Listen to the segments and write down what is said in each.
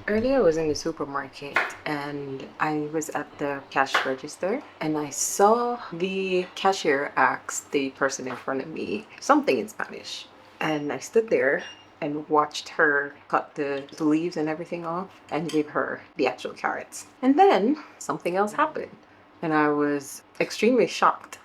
Earlier, I was in the supermarket and I was at the cash register and I saw the cashier ask the person in front of me something in Spanish. And I stood there and watched her cut the leaves and everything off and give her the actual carrots. And then something else happened and I was extremely shocked.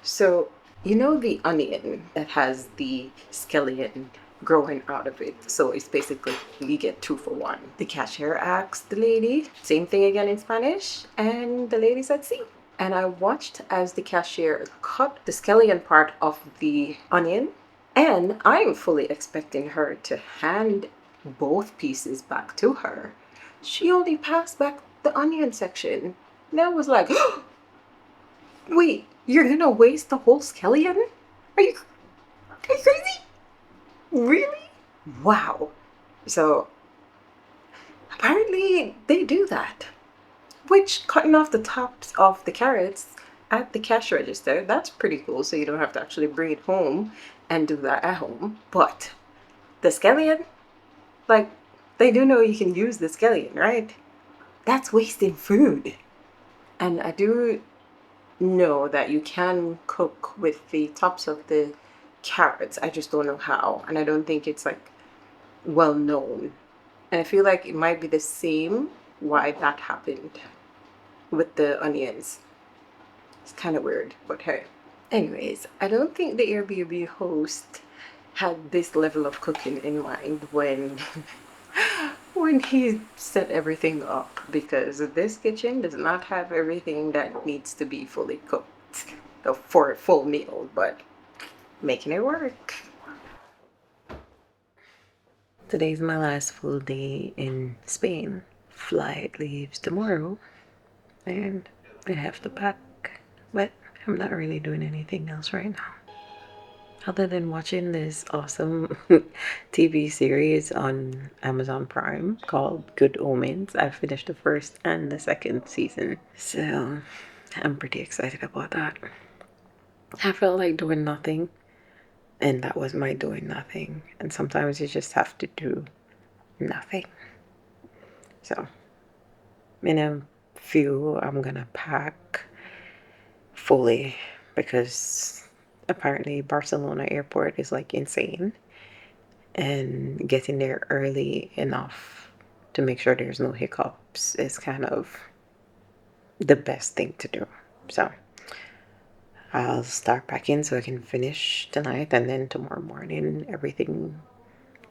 So, you know the onion that has the scallion growing out of it. So it's basically you get 2 for 1. The cashier asked the lady, same thing again in Spanish, and the lady said see. And I watched as the cashier cut the scallion part of the onion, and I'm fully expecting her to hand both pieces back to her. She only passed back the onion section. And I was like, wait, you're gonna waste the whole scallion? Are you crazy? Really? Wow. So apparently they do that. Which cutting off the tops of the carrots at the cash register, that's pretty cool. So you don't have to actually bring it home and do that at home. But the scallion, like they do know you can use the scallion, right? That's wasting food. And I do know that you can cook with the tops of the carrots. I just don't know how, and I don't think it's like well known. And I feel like it might be the same why that happened with the onions. It's kind of weird, but hey. Anyways, I don't think the Airbnb host had this level of cooking in mind when when he set everything up, because this kitchen does not have everything that needs to be fully cooked for a full meal, but making it work. Today's my last full day in Spain. Flight leaves tomorrow and I have to pack, but I'm not really doing anything else right now other than watching this awesome TV series on Amazon Prime called Good Omens. I finished the first and the second season, so I'm pretty excited about that. I felt like doing nothing, and that was my doing nothing. And sometimes you just have to do nothing. So in a few, I'm gonna pack fully because apparently Barcelona airport is like insane, and getting there early enough to make sure there's no hiccups is kind of the best thing to do. So I'll start packing so I can finish tonight, and then tomorrow morning everything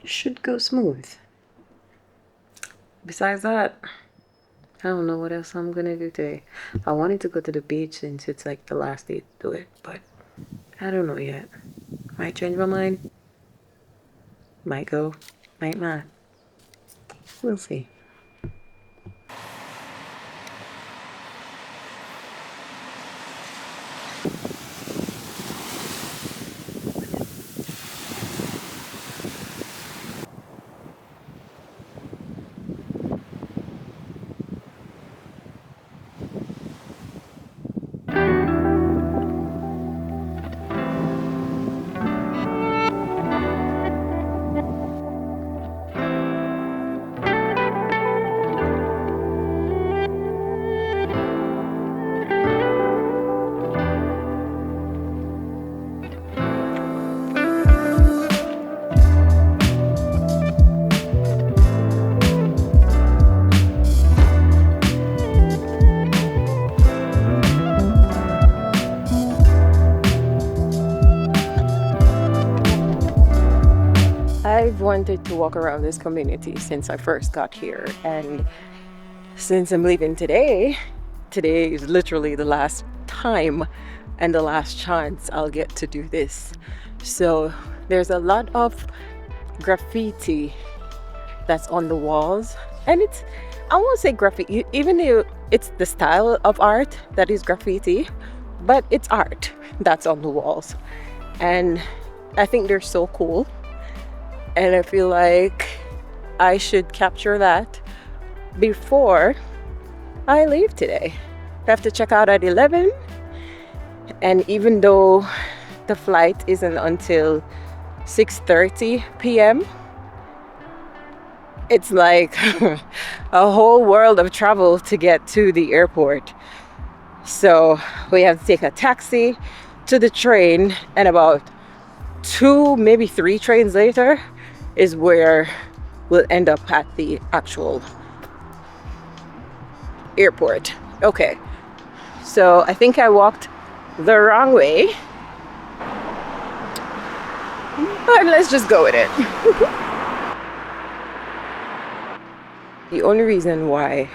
should go smooth. Besides that, I don't know what else I'm gonna do today. I wanted to go to the beach since it's like the last day to do it, but I don't know yet. Might change my mind. Might go, might not. We'll see. I've wanted to walk around this community since I first got here, and since I'm leaving today is literally the last time and the last chance I'll get to do this. So there's a lot of graffiti that's on the walls, and I won't say graffiti, even though it's the style of art that is graffiti, but it's art that's on the walls, and I think they're so cool. And I feel like I should capture that before I leave today. I have to check out at 11, and even though the flight isn't until 6:30 p.m., it's like a whole world of travel to get to the airport. So we have to take a taxi to the train, and about 2, maybe 3 trains later is where we'll end up at the actual airport. Okay, so I think I walked the wrong way, but let's just go with it. The only reason why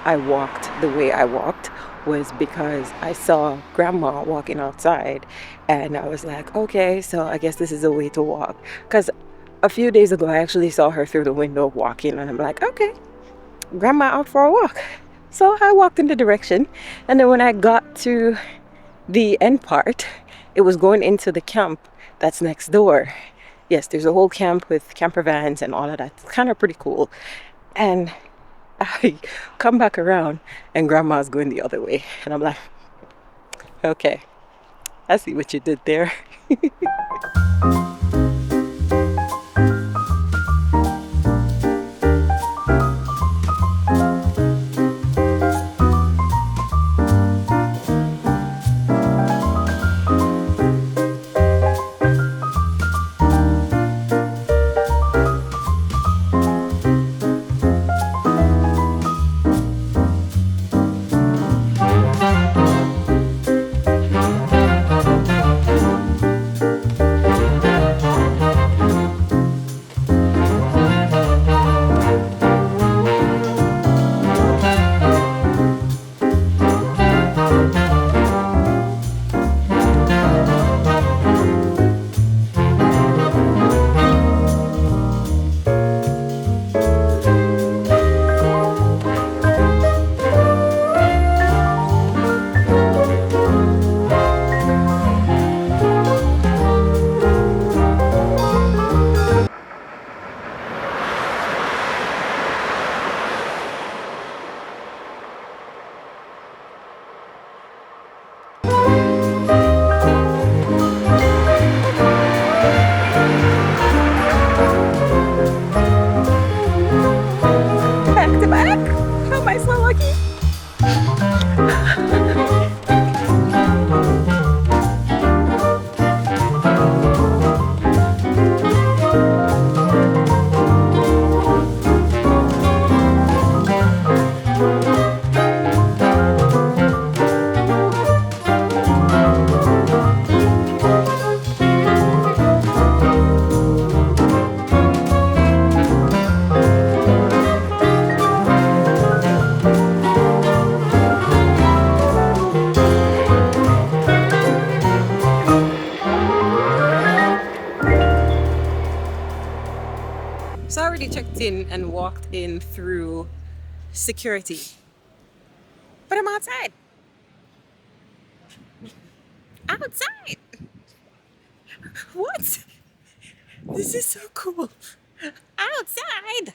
I walked the way I walked was because I saw grandma walking outside, and I was like, okay, so I guess this is a way to walk. Because a few days ago I actually saw her through the window walking, and I'm like, okay, grandma out for a walk. So I walked in the direction, and then when I got to the end part, it was going into the camp that's next door. Yes, there's a whole camp with camper vans and all of that. It's kind of pretty cool. And I come back around and grandma's going the other way, and I'm like, okay, I see what you did there. So I already checked in and walked in through security, but I'm outside. Outside! What? This is so cool. Outside!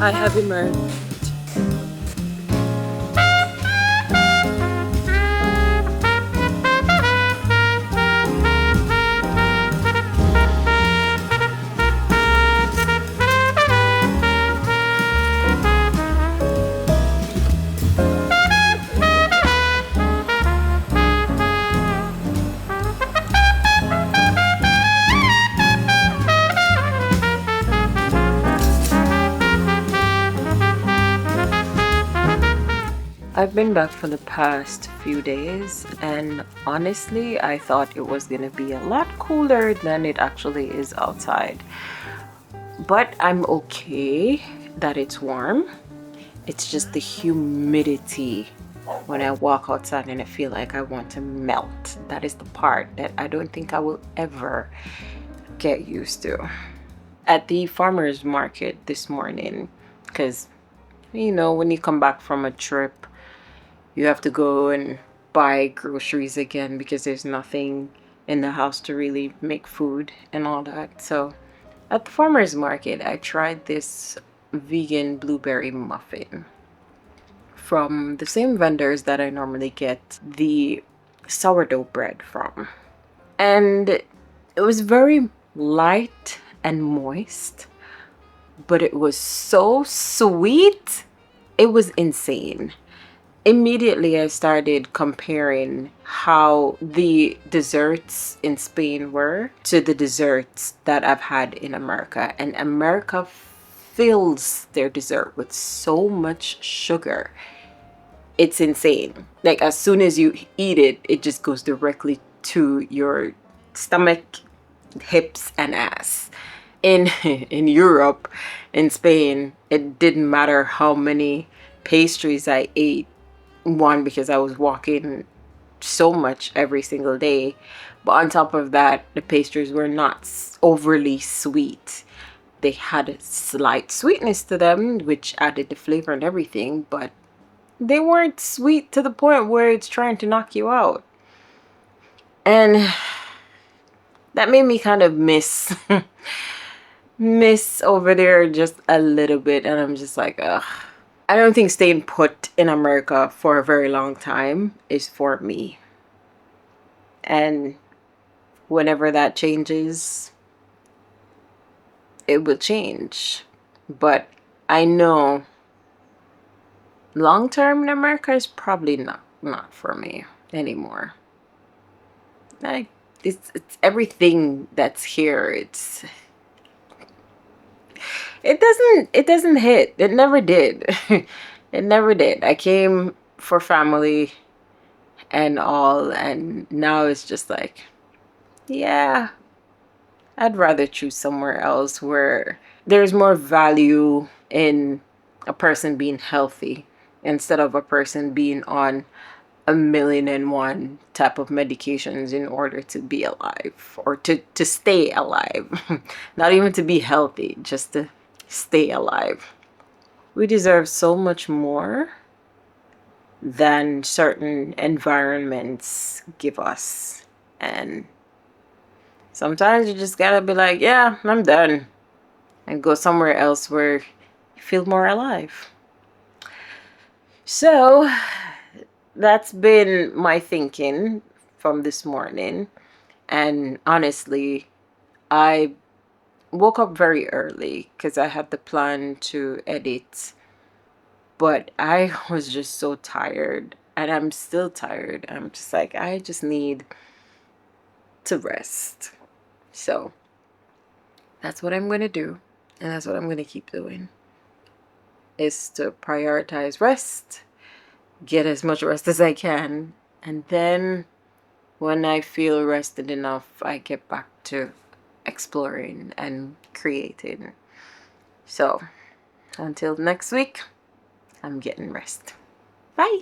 I have emerged. I've been back for the past few days, and honestly, I thought it was gonna be a lot cooler than it actually is outside. But I'm okay that it's warm. It's just the humidity when I walk outside and I feel like I want to melt. That is the part that I don't think I will ever get used to. At the farmer's market this morning, because when you come back from a trip, you have to go and buy groceries again because there's nothing in the house to really make food and all that. So at the farmer's market, I tried this vegan blueberry muffin from the same vendors that I normally get the sourdough bread from. And it was very light and moist, but it was so sweet. It was insane. Immediately I started comparing how the desserts in Spain were to the desserts that I've had in America. And America fills their dessert with so much sugar. It's insane. Like as soon as you eat it, it just goes directly to your stomach, hips, and ass. In Europe, in Spain, it didn't matter how many pastries I ate. One, because I was walking so much every single day, but on top of that, the pastries were not overly sweet. They had a slight sweetness to them, which added the flavor and everything, but they weren't sweet to the point where it's trying to knock you out. And that made me kind of miss over there just a little bit, and I'm just like, ugh. I don't think staying put in America for a very long time is for me. And whenever that changes, it will change. But I know long term in America is probably not for me anymore. Like it's everything that's here. It doesn't hit. It never did. It never did. I came for family and all, and now it's just like, yeah, I'd rather choose somewhere else where there's more value in a person being healthy instead of a person being on 1,000,001 type of medications in order to be alive or to stay alive. Not even to be healthy, just to stay alive. We deserve so much more than certain environments give us. And sometimes you just gotta be like, yeah, I'm done. And go somewhere else where you feel more alive. So that's been my thinking from this morning. And honestly, I woke up very early because I had the plan to edit, but I was just so tired, and I'm still tired. I'm just like, I just need to rest. So that's what I'm going to do, and that's what I'm going to keep doing, is to prioritize rest, get as much rest as I can, and then when I feel rested enough, I get back to exploring and creating. So until next week, I'm getting rest. Bye.